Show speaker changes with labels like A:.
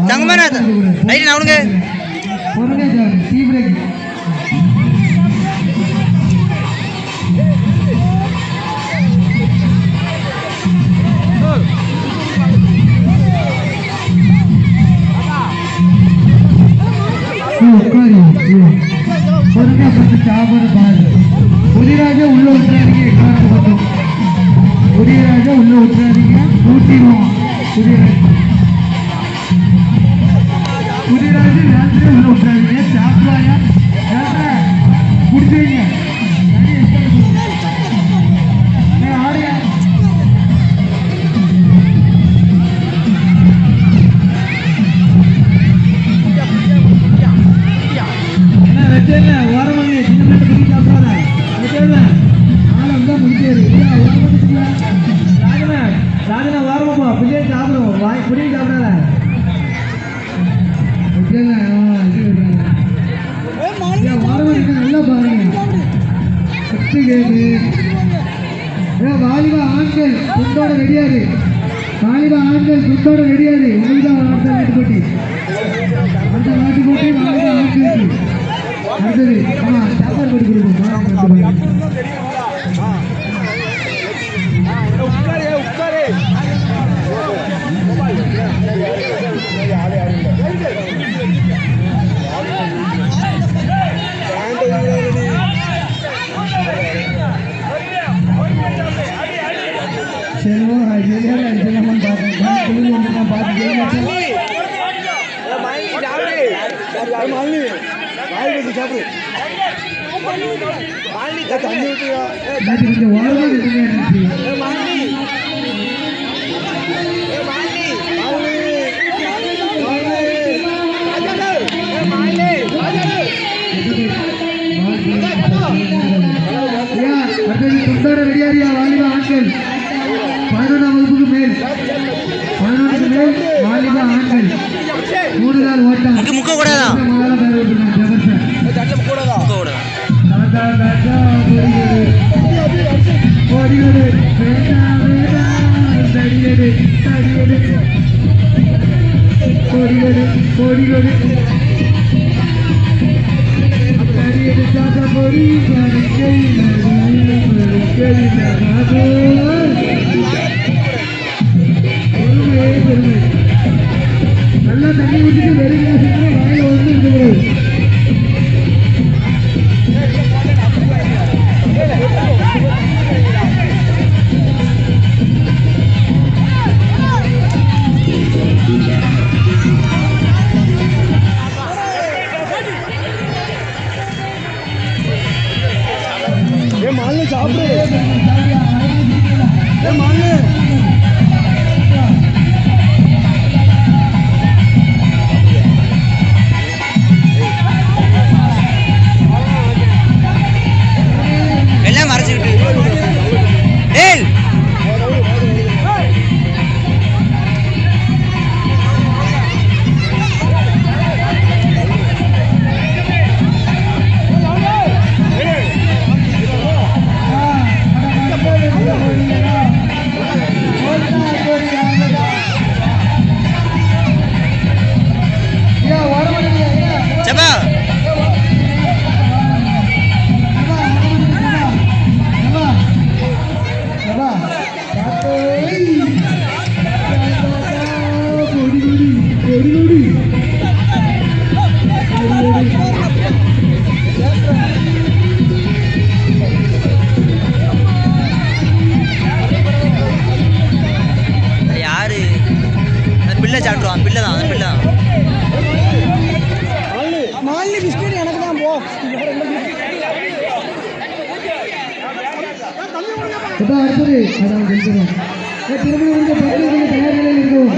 A: தங்கமான ரைட் அவனுங்க
B: புதிராஜா உள்ள விட்டுறாதீங்க. புதிராஜா உள்ள விட்டுறாதீங்க. ஊட்டிடுவோம். புதிராஜா நேரத்திலே உள்ள விட்டுறாதீங்க. சாப்பிடுவாயா குடிச்சுவீங்க. ஆடியா என்ன ஓரமாக சின்ன பிள்ளை சாப்பிடாத ஆளம் தான் முடிச்சாரு. ராஜனா ஓரமா பிள்ளைய சாப்பிடுவோம். வாய் புரிய சாப்பிடாத நல்லா பாருங்க. வாலிபா ஆண்கள் குண்டோட ரெடியாரு. வாலிபா ஆண்கள் குண்டோட ரெடியாரு. உங்களுக்கு தான் நாட்டு போட்டி. அந்த நாட்டு போட்டி வாலிபா ஆண்களுக்கு அடுத்தது. சாப்பாடு போட்டு கொடுக்கணும். செல்வம் ரெடியாரியா வாலிபா ஆண்கள் 11ஆம் வகுப்புக்கு மேல் 11க்கு மேல் வாலிபா ஆண்கள் 3 நாள் ஓட்டம்.
A: முக்க கூடாதா
B: நல்லா தண்ணி ஊற்றிட்டு வெறும் வாயில வந்து இருக்கிறது. मालने सापडे मालने
A: எல்லாம் மறைச்சிட்டு ஏய் பிள்ளை சாப்பிடுவான். பிள்ளை தான் பிள்ளை தான்.
B: மாலினி பிஸ்கட் எனக்கு தான் போ. அடுத்தது அதான் தெரிஞ்சிடும். திரும்ப தயார் நிலையில் இருக்கும்.